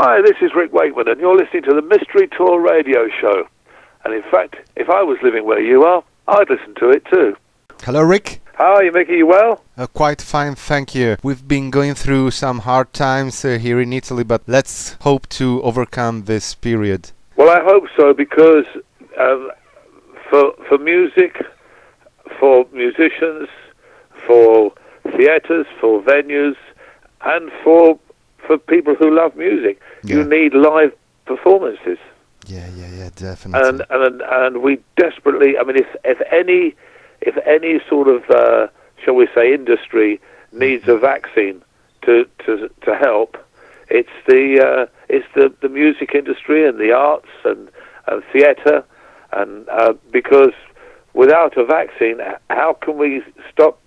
Hi, this is Rick Wakeman, and you're listening to the Mystery Tour radio show. And in fact, if I was living where you are, I'd listen to it too. Hello, Rick. How are you, Mickey? You well? Quite fine, thank you. We've been going through some hard times here in Italy, but let's hope to overcome this period. Well, I hope so, because for music, for musicians, for theatres, for venues, and for people who love music, you need live performances. Yeah, definitely. And we desperately, I mean, if any sort of shall we say industry needs a vaccine to help, it's the music industry and the arts and theatre, and because without a vaccine, how can we stop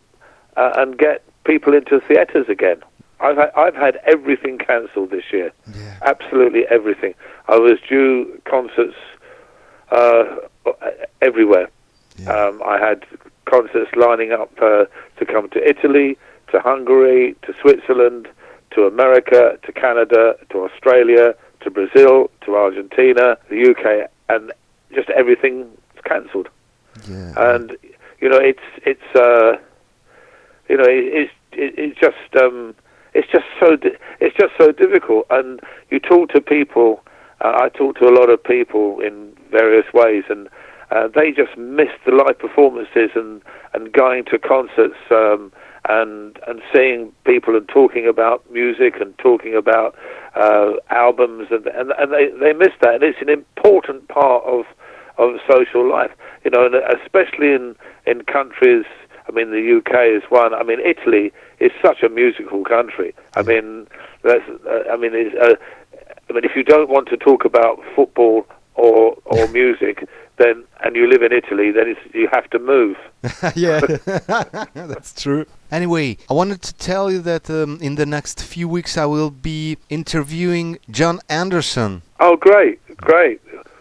and get people into theatres again? I've had everything cancelled this year. Yeah. Absolutely everything. I was due concerts everywhere. Yeah. I had concerts lining up to come to Italy, to Hungary, to Switzerland, to America, to Canada, to Australia, to Brazil, to Argentina, the UK, and just everything's cancelled. Yeah. And it's just so difficult. And you talk to people. I talk to a lot of people in various ways, and they just miss the live performances and going to concerts and seeing people and talking about music and talking about albums, and they miss that. And it's an important part of social life, and especially in countries. I mean, the UK is one. I mean, Italy is such a musical country. I mean, if you don't want to talk about football or music, then and you live in Italy, then you have to move. Yeah, that's true. Anyway, I wanted to tell you that in the next few weeks I will be interviewing John Anderson. Oh, great.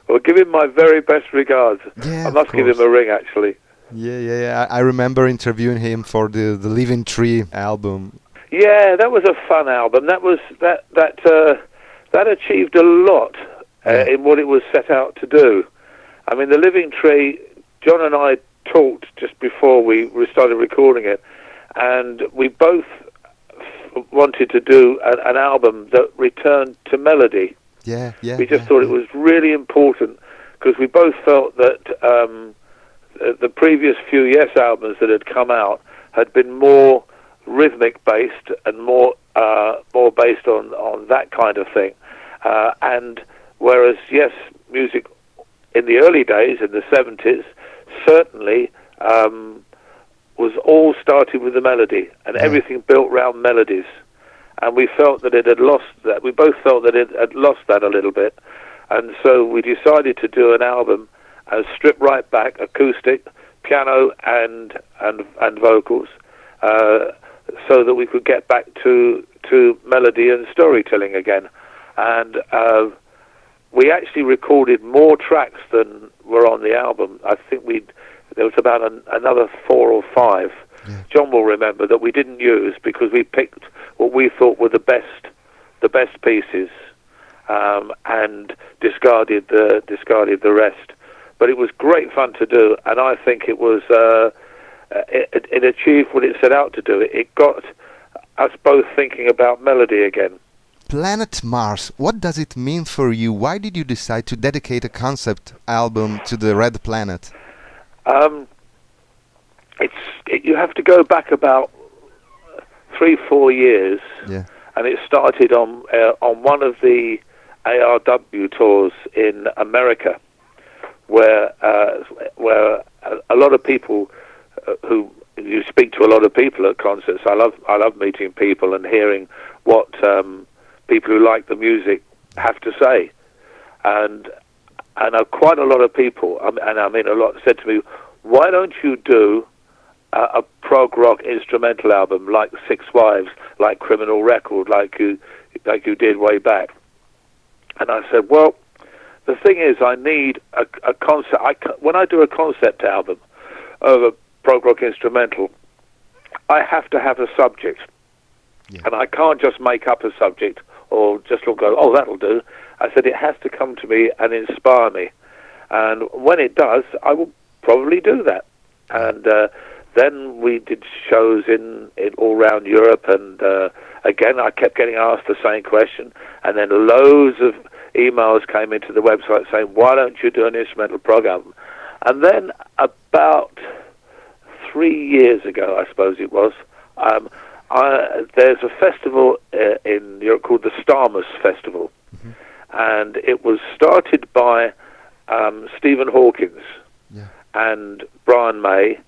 Well, give him my very best regards. Yeah, I must give him a ring, actually. Yeah. I remember interviewing him for the Living Tree album. Yeah, that was a fun album. That achieved a lot in what it was set out to do. I mean, the Living Tree. John and I talked just before we started recording it, and we both wanted to do an album that returned to melody. Yeah. We just thought it was really important because we both felt that. The previous few Yes albums that had come out had been more rhythmic based and more based on that kind of thing, and whereas Yes music in the early days in the 70s certainly was all started with the melody and everything built around melodies, and we felt that it had lost that. We both felt that it had lost that a little bit, and so we decided to do an album. Strip right back, acoustic, piano and vocals, so that we could get back to melody and storytelling again. And we actually recorded more tracks than were on the album. I think there was about another 4 or 5. Yeah. John will remember that we didn't use because we picked what we thought were the best pieces, and discarded the rest. But it was great fun to do, and I think it was it achieved what it set out to do. It got us both thinking about melody again. Planet Mars, what does it mean for you? Why did you decide to dedicate a concept album to the Red Planet? You have to go back about 3-4 years, and it started on one of the ARW tours in America. Where a lot of people who you speak to a lot of people at concerts. I love meeting people and hearing what people who like the music have to say, and quite a lot of people, and I mean a lot, said to me, "Why don't you do a prog rock instrumental album like Six Wives, like Criminal Record, like you did way back?" And I said, well, the thing is, I need a concept. When I do a concept album of a prog rock instrumental, I have to have a subject, and I can't just make up a subject or just go, oh, that'll do. I said it has to come to me and inspire me. And when it does, I will probably do that. And then we did shows in all around Europe, and again, I kept getting asked the same question, and then loads of emails came into the website saying, why don't you do an instrumental prog album? And then about 3 years ago, I suppose it was, there's a festival in Europe called the Starmus Festival, and it was started by Stephen Hawkins and Brian May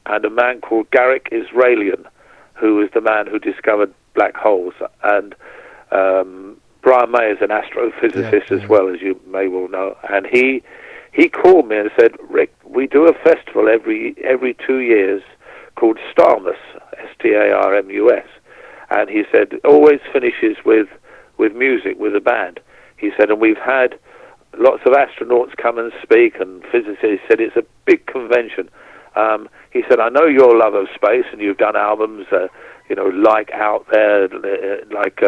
and a man called Garrick Israelian, who is the man who discovered black holes. And Brian May is an astrophysicist as well, as you may well know. And he called me and said, Rick, we do a festival every 2 years called Starmus, Starmus. And he said, it always finishes with music, with a band. He said, and we've had lots of astronauts come and speak, and physicists. He said, it's a big convention. He said, I know your love of space, and you've done albums, like Out There, like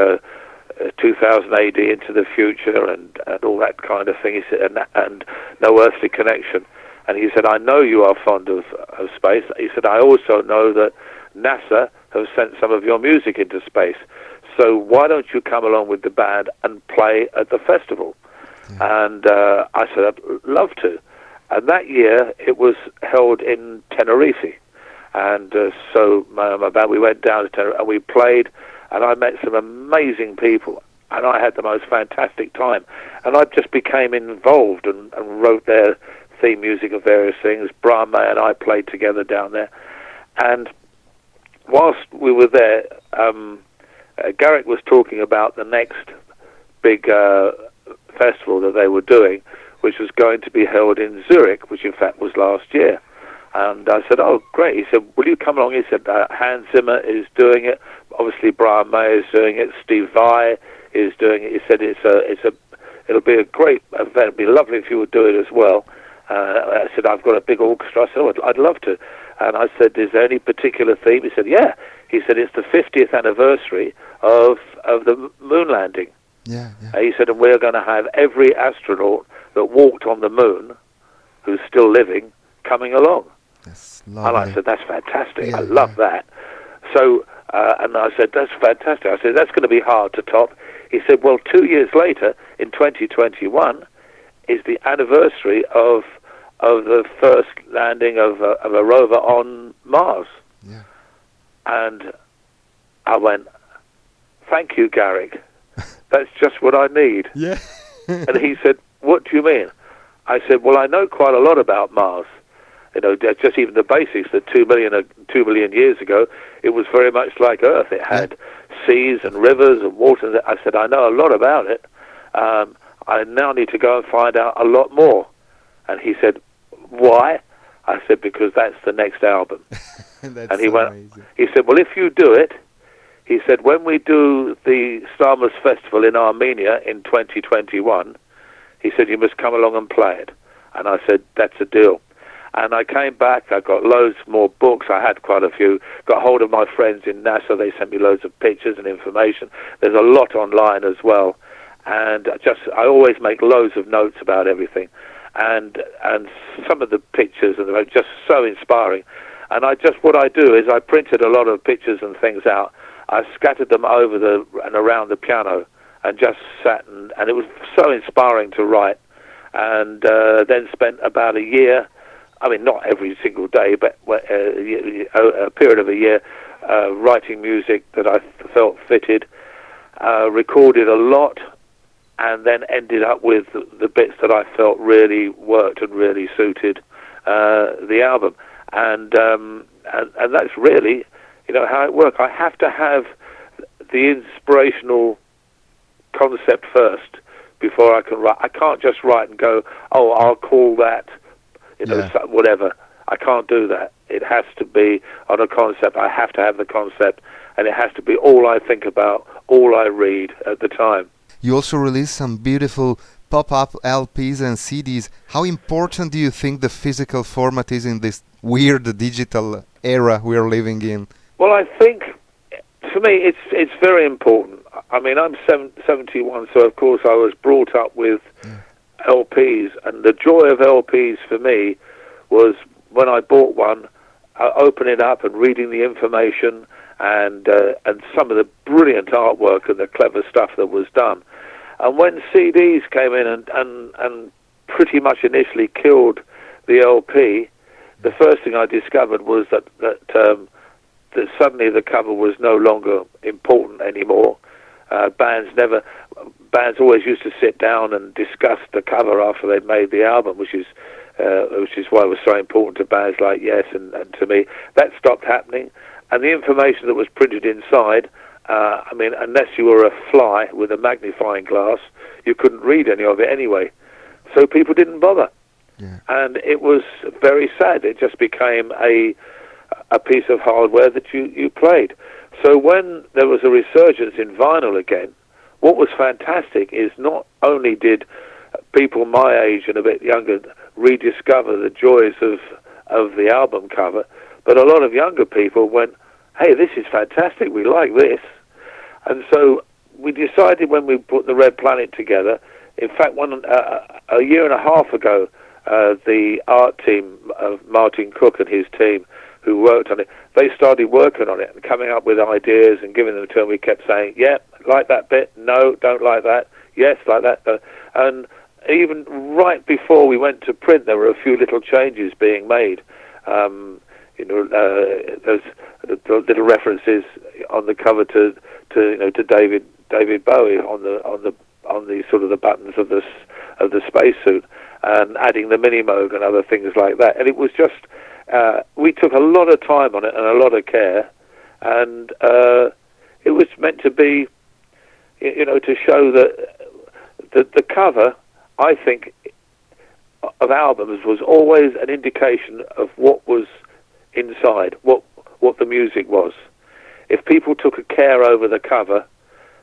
2000 AD Into the Future, and all that kind of thing. He said, and No Earthly Connection. And he said, I know you are fond of space. He said, I also know that NASA have sent some of your music into space. So why don't you come along with the band and play at the festival? And I said, I'd love to. And that year, it was held in Tenerife. And so my band, we went down to Tenerife, and we played, and I met some amazing people, and I had the most fantastic time. And I just became involved and wrote their theme music of various things. Brian May and I played together down there. And whilst we were there, Garrick was talking about the next big festival that they were doing, which was going to be held in Zurich, which in fact was last year. And I said, oh, great. He said, will you come along? He said, Hans Zimmer is doing it. Obviously, Brian May is doing it. Steve Vai is doing it. He said, it'll be a great event. It'd be lovely if you would do it as well. I said, I've got a big orchestra. I said, oh, I'd love to. And I said, is there any particular theme? He said, yeah. He said, it's the 50th anniversary of the moon landing. He said, and we're going to have every astronaut that walked on the moon, who's still living, coming along. And I said, that's fantastic. I love that. So, and I said, that's fantastic. I said, that's going to be hard to top. He said, well, 2 years later, in 2021, is the anniversary of the first landing of a rover on Mars. And I went, thank you, Garrick. That's just what I need. And he said, what do you mean? I said, well, I know quite a lot about Mars. Just even the basics, that 2 million years ago, it was very much like Earth. It had seas and rivers and water. I said, I know a lot about it. I now need to go and find out a lot more. And he said, why? I said, because that's the next album. And he went, amazing. He said, well, if you do it, he said, when we do the Starmus Festival in Armenia in 2021, he said, you must come along and play it. And I said, that's a deal. And I came back, I got loads more books, I had quite a few, got hold of my friends in NASA, they sent me loads of pictures and information. There's a lot online as well. And I always make loads of notes about everything. And some of the pictures are just so inspiring. And what I do is I printed a lot of pictures and things out. I scattered them over and around the piano and just sat, and it was so inspiring to write. And then spent about a year, I mean, not every single day, but a period of a year writing music that I felt fitted, recorded a lot, and then ended up with the bits that I felt really worked and really suited the album. And that's really, how it works. I have to have the inspirational concept first before I can write. I can't just write and go, oh, I'll call that, whatever. I can't do that. It has to be on a concept. I have to have the concept, and it has to be all I think about, all I read at the time. You also released some beautiful pop-up LPs and CDs. How important do you think the physical format is in this weird digital era we are living in? Well, I think, for me, it's very important. I mean, I'm 71, so of course I was brought up with LPs, and the joy of LPs for me was when I bought one, opening it up and reading the information and some of the brilliant artwork and the clever stuff that was done. And when CDs came in and pretty much initially killed the LP, the first thing I discovered was that suddenly the cover was no longer important anymore. Bands always used to sit down and discuss the cover after they'd made the album, which is why it was so important to bands like Yes and to me. That stopped happening, and the information that was printed inside, I mean, unless you were a fly with a magnifying glass, you couldn't read any of it anyway. So people didn't bother. Yeah. And it was very sad. It just became a piece of hardware that you played. So when there was a resurgence in vinyl again, what was fantastic is not only did people my age and a bit younger rediscover the joys of the album cover, but a lot of younger people went, hey, this is fantastic, we like this. And so we decided when we put the Red Planet together, in fact, a year and a half ago, the art team of Martin Cook and his team who worked on it, they started working on it and coming up with ideas and giving them to him. We kept saying, yeah, like that bit, no, don't like that, yes, like that. And even right before we went to print, there were a few little changes being made. There's little references on the cover to David Bowie on the sort of the buttons of the spacesuit, and adding the mini Moog and other things like that. And it was just we took a lot of time on it and a lot of care, and it was meant to be, to show that the cover, I think, of albums was always an indication of what was inside, what the music was. If people took a care over the cover,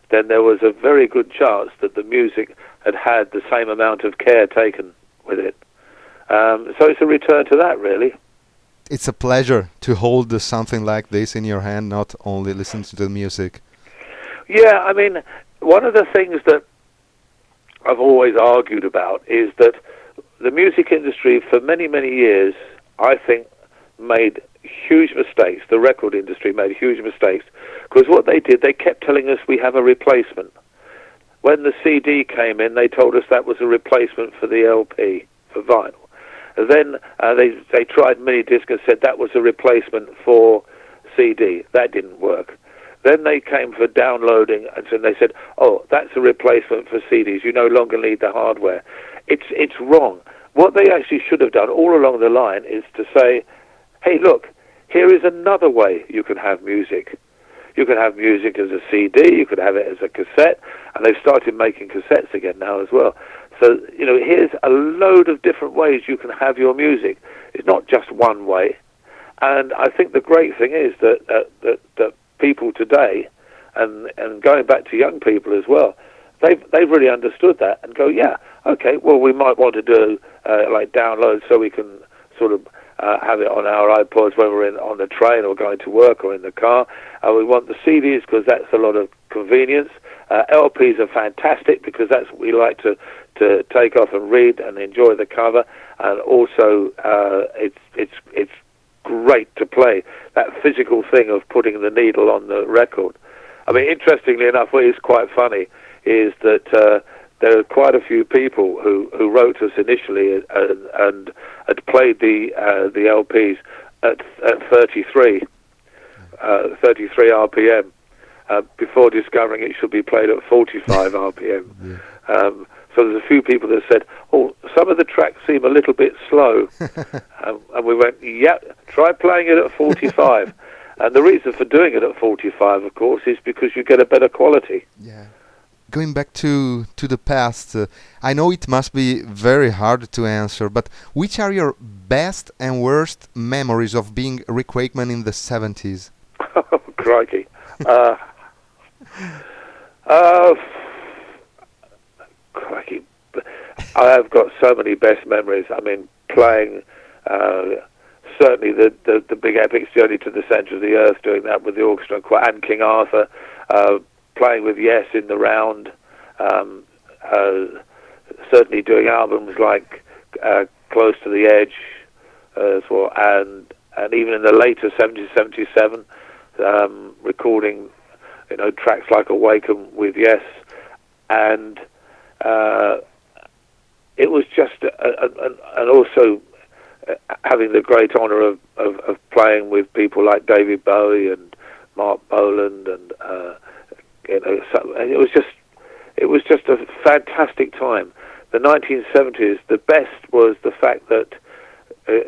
then there was a very good chance that the music had the same amount of care taken with it. So it's a return to that, really. It's a pleasure to hold something like this in your hand, not only listen to the music. Yeah, I mean, one of the things that I've always argued about is that the music industry for many, many years, I think, made huge mistakes. The record industry made huge mistakes, because what they did, they kept telling us we have a replacement. When the CD came in, they told us that was a replacement for the LP, for vinyl. And then they tried mini-disc and said that was a replacement for CD. That didn't work. Then they came for downloading, and so they said, oh, that's a replacement for CDs. You no longer need the hardware. It's wrong. What they actually should have done all along the line is to say, hey, look, here is another way you can have music. You can have music as a CD, you could have it as a cassette, and they've started making cassettes again now as well. So, here's a load of different ways you can have your music. It's not just one way. And I think the great thing is that people today, and going back to young people as well, they've really understood that and go, yeah, okay, well, we might want to do like downloads so we can sort of have it on our iPods when we're on the train or going to work or in the car. We want the CDs because that's a lot of convenience. LPs are fantastic because that's what we like to take off and read and enjoy the cover. And also, it's great to play that physical thing of putting the needle on the record. I mean, interestingly enough, what is quite funny is that there are quite a few people who wrote us initially and had played the LPs at 33 RPM before discovering it should be played at 45 RPM. Yeah. So there's a few people that said, oh, some of the tracks seem a little bit slow. And we went, yeah, try playing it at 45. And the reason for doing it at 45, of course, is because you get a better quality. Yeah. Going back to the past, I know it must be very hard to answer, but which are your best and worst memories of being Rick Wakeman in the 70s? Oh, crikey. Crikey. I have got so many best memories. I mean, playing certainly the big epics, Journey to the Centre of the Earth, doing that with the orchestra and King Arthur, playing with Yes in the round, certainly doing albums like Close to the Edge as well, and even in the later 70s, 77, recording, tracks like Awaken with Yes, and it was just, and also having the great honour of playing with people like David Bowie and Mark Boland, and it was just a fantastic time. The 1970s, the best was the fact that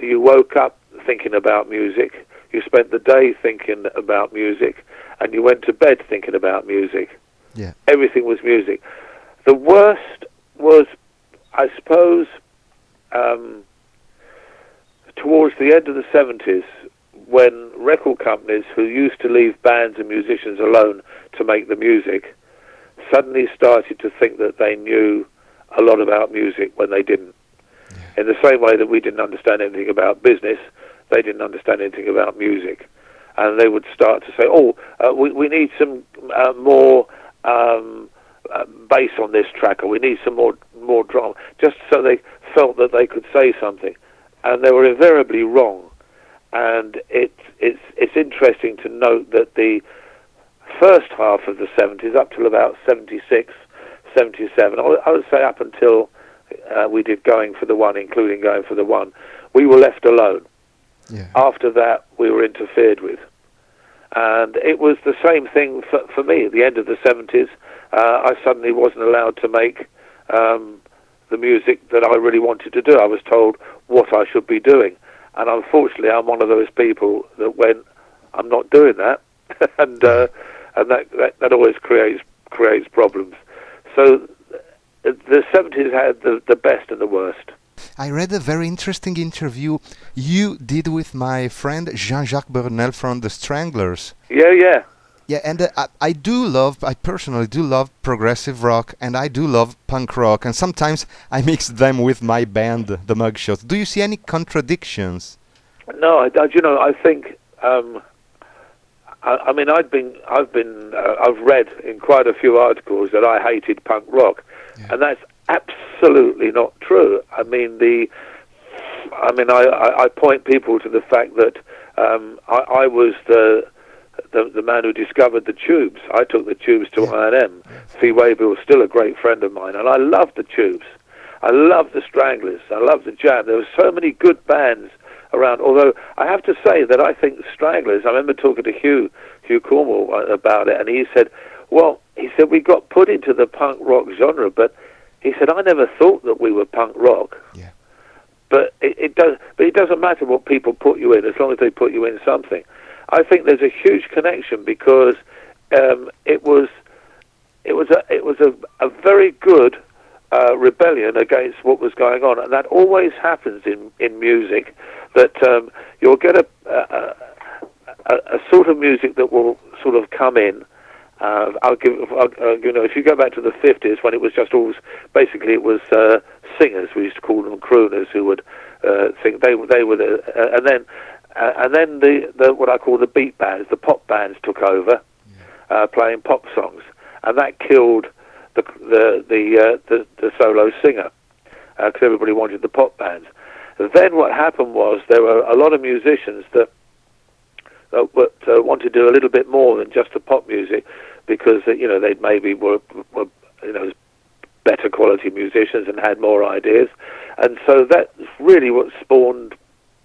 you woke up thinking about music, you spent the day thinking about music, and you went to bed thinking about music. Yeah. Everything was music. The worst was, I suppose, towards the end of the 70s, when record companies who used to leave bands and musicians alone to make the music suddenly started to think that they knew a lot about music when they didn't. Yeah. In the same way that we didn't understand anything about business, they didn't understand anything about music. And they would start to say, we need some more bass on this track, or we need some more drum, just so they felt that they could say something. And they were invariably wrong. And it's interesting to note that the first half of the 70s, up till about 76, 77, I would say up until we did Going for the One, including Going for the One, we were left alone. Yeah. After that, we were interfered with. And it was the same thing for me. At the end of the 70s, I suddenly wasn't allowed to make the music that I really wanted to do. I was told what I should be doing. And unfortunately, I'm one of those people that went, I'm not doing that. and that always creates problems. So the 70s had the best and the worst. I read a very interesting interview you did with my friend Jean-Jacques Burnel from the Stranglers. Yeah. Yeah, and I personally do love progressive rock, and I do love punk rock, and sometimes I mix them with my band, the Mugshots. Do you see any contradictions? No, I think, I've read in quite a few articles that I hated punk rock, and that's absolutely not true. I point people to the fact that I was the man who discovered the Tubes. I took the Tubes to I&M. E.Vil was still a great friend of mine, and I loved the Tubes. I loved the Stranglers. I loved the Jam. There were so many good bands around, although I have to say that I think the Stranglers, I remember talking to Hugh Cornwall about it, and he said, we got put into the punk rock genre, but he said, I never thought that we were punk rock. Yeah. But it doesn't matter what people put you in, as long as they put you in something. I think there's a huge connection, because it was a very good rebellion against what was going on, and that always happens in music. That you'll get a sort of music that will sort of come in. If you go back to the 50s, when it was just always basically it was singers, we used to call them crooners, who would sing. They would, and then the what I call the beat bands, the pop bands took over, playing pop songs, and that killed the solo singer, because everybody wanted the pop bands. Then what happened was there were a lot of musicians that wanted to do a little bit more than just the pop music, because they maybe were better quality musicians and had more ideas, and so that's really what spawned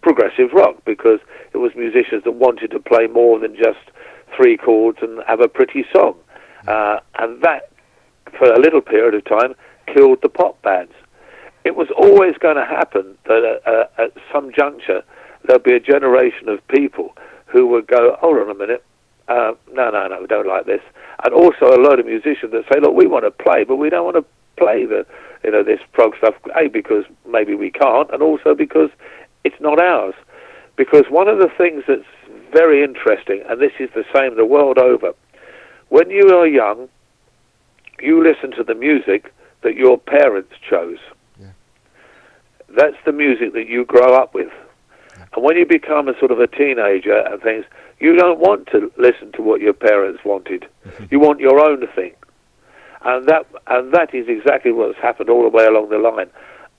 progressive rock, because it was musicians that wanted to play more than just three chords and have a pretty song, and that for a little period of time killed the pop bands. It was always going to happen that at some juncture there'll be a generation of people who would go, hold on a minute, no, we don't like this. And also a lot of musicians that say, look, we want to play, but we don't want to play this prog stuff, A, because maybe we can't, and also because it's not ours. Because one of the things that's very interesting, and this is the same the world over, when you are young, you listen to the music that your parents chose. That's the music that you grow up with. And when you become a sort of a teenager and things, You don't want to listen to what your parents wanted. You want your own thing. And that is exactly what's happened all the way along the line.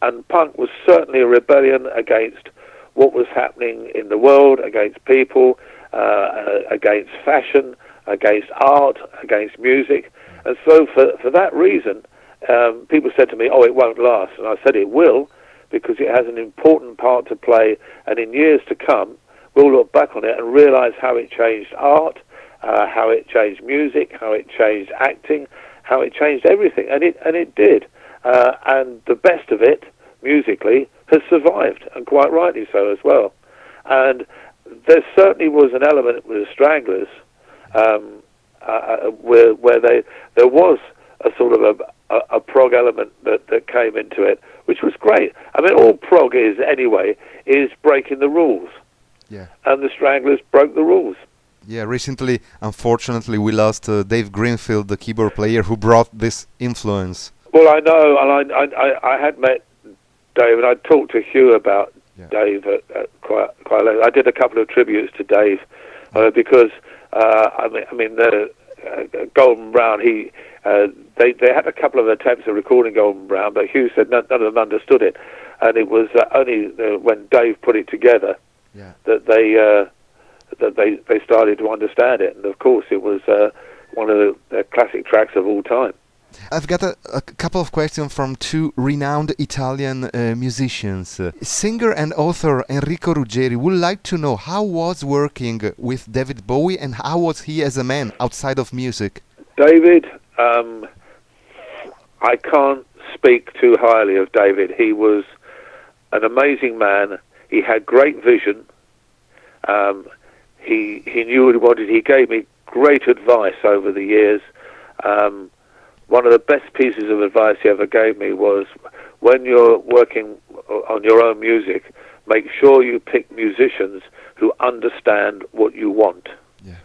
And punk was certainly a rebellion against what was happening in the world, against people, against fashion, against art, against music. And so for that reason, people said to me, oh, it won't last. And I said it will, because it has an important part to play. And in years to come, we'll look back on it and realize how it changed art, how it changed music, how it changed acting, how it changed everything. And it did. And the best of it, musically, has survived, and quite rightly so as well. And there certainly was an element with the Stranglers where there was a sort of a prog element that came into it, which was great. I mean, all prog is anyway is breaking the rules. Yeah. And the Stranglers broke the rules. Yeah, recently, unfortunately, we lost Dave Greenfield, the keyboard player, who brought this influence. Well, I know, and I had met Dave, and I talked to Hugh about Dave quite late. I did a couple of tributes to Dave because Golden Brown. They had a couple of attempts at recording Golden Brown, but Hugh said none of them understood it, and it was only when Dave put it together that they started to understand it. And of course, it was one of the classic tracks of all time. I've got a couple of questions from two renowned Italian musicians. Singer and author Enrico Ruggeri would like to know how was working with David Bowie and how was he as a man outside of music? David, I can't speak too highly of David. He was an amazing man. He had great vision. He knew what he wanted. He gave me great advice over the years. One of the best pieces of advice he ever gave me was, when you're working on your own music, make sure you pick musicians who understand what you want. Yeah.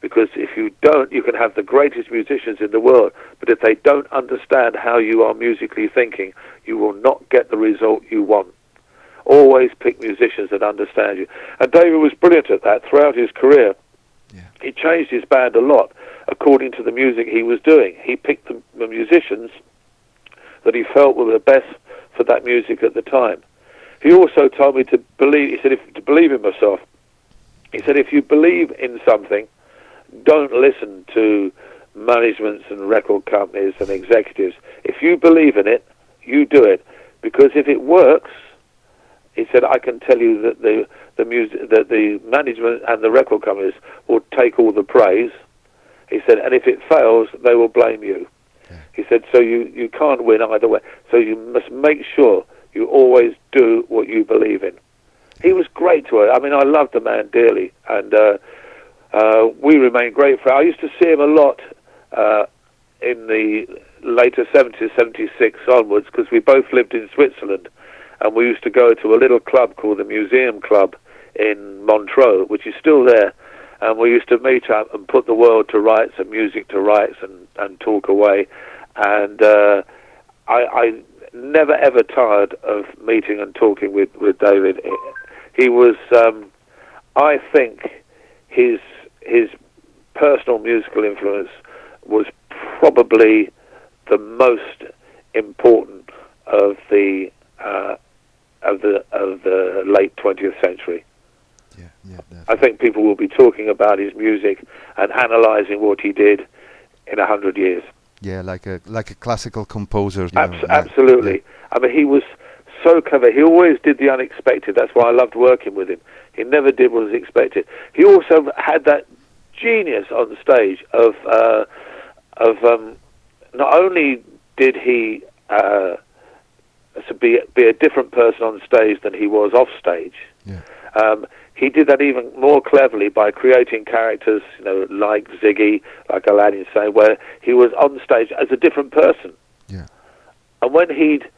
Because if you don't, you can have the greatest musicians in the world, but if they don't understand how you are musically thinking, you will not get the result you want. Always pick musicians that understand you. And David was brilliant at that throughout his career. Yeah. He changed his band a lot according to the music he was doing. He picked the musicians that he felt were the best for that music at the time. He also told me to believe, he said, to believe in myself. He said, if you believe in something, don't listen to managements and record companies and executives. If you believe in it, you do it. Because if it works, he said, I can tell you that the management and the record companies will take all the praise. He said, and if it fails, they will blame you. Yeah. He said, so you can't win either way. So you must make sure you always do what you believe in. He was great to her. I mean, I loved the man dearly, and we remained great friends. I used to see him a lot in the later 70s, 76 onwards, because we both lived in Switzerland, and we used to go to a little club called the Museum Club in Montreux, which is still there. And we used to meet up and put the world to rights and music to rights and talk away. And I never ever tired of meeting and talking with David. He was, I think, his personal musical influence was probably the most important of the late 20th century. Yeah, I think people will be talking about his music and analysing what he did in 100 years. Yeah, like a classical composer. Absolutely. Yeah. I mean, he was so clever. He always did the unexpected. That's why I loved working with him. He never did what was expected. He also had that genius on stage of not only did he be a different person on stage than he was off stage. Yeah. He did that even more cleverly by creating characters, like Ziggy, like Aladdin say, where he was on stage as a different person. Yeah. And when he'd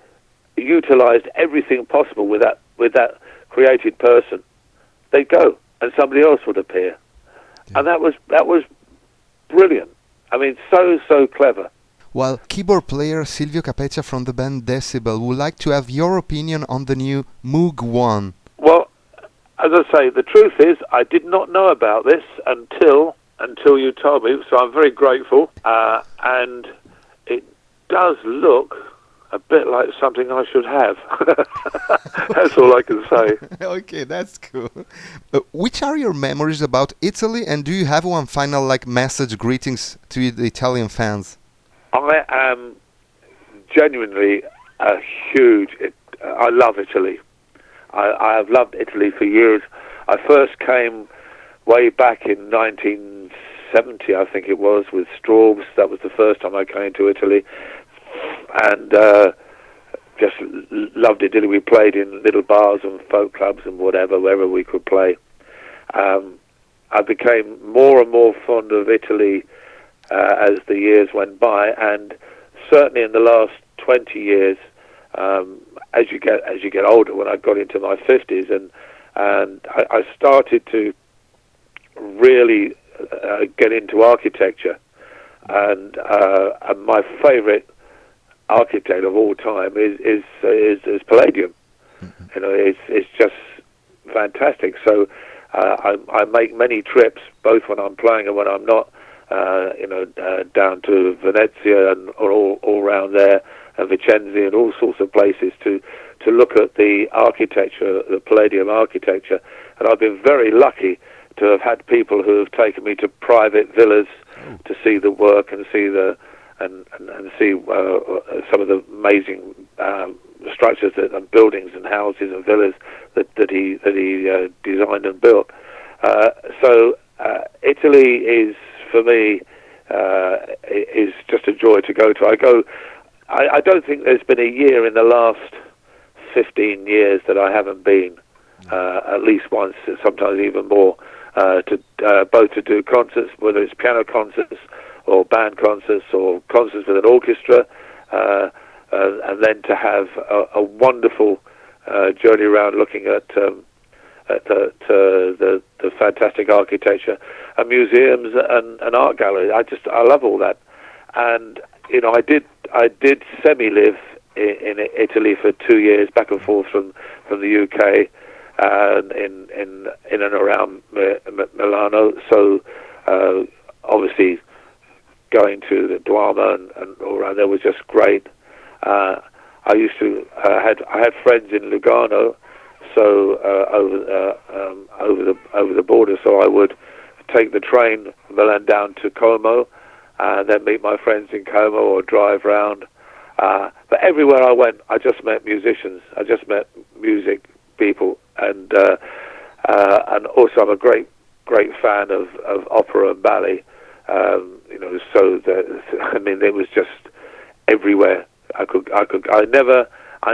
utilised everything possible with that created person, they'd go and somebody else would appear. Yeah. And that was brilliant. I mean, so clever. Well, keyboard player Silvio Capeccia from the band Decibel would like to have your opinion on the new Moog One. Well, as I say, the truth is, I did not know about this until you told me. So I'm very grateful, and it does look a bit like something I should have. That's all I can say. Okay, that's cool. Which are your memories about Italy, and do you have one final message, greetings to the Italian fans? I am genuinely a huge. I love Italy. I have loved Italy for years. I first came way back in 1970, I think it was, with Straubs. That was the first time I came to Italy, and just loved Italy. We played in little bars and folk clubs and whatever, wherever we could play. I became more and more fond of Italy as the years went by, and certainly in the last 20 years, as you get older, when I got into my 50s, and I started to really get into architecture, and my favourite architect of all time is Palladium. You know, it's just fantastic. So I make many trips, both when I'm playing and when I'm not. Down to Venezia and all around there, and Vicenza and all sorts of places to look at the architecture, the Palladium architecture. And I've been very lucky to have had people who have taken me to private villas to see the work and see see some of the amazing structures and buildings and houses and villas that he designed and built. So Italy is, for me, is just a joy to go to. I don't think there's been a year in the last 15 years that I haven't been, at least once, sometimes even more, both to do concerts, whether it's piano concerts or band concerts or concerts with an orchestra, and then to have a wonderful journey around looking at the fantastic architecture and museums and art galleries. I love all that. And I did semi-live in Italy for 2 years, back and forth from the UK, in and around Milano. So obviously going to the Duomo and all around there was just great. I used to I had friends in Lugano, so over the border. So I would take the train from Milan down to Como, and then meet my friends in Como or drive round. But everywhere I went, I just met musicians. I just met music people, and also I'm a great fan of opera and ballet. So it was just everywhere. I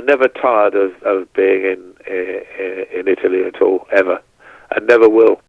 never tired of being in Italy at all, ever, and never will.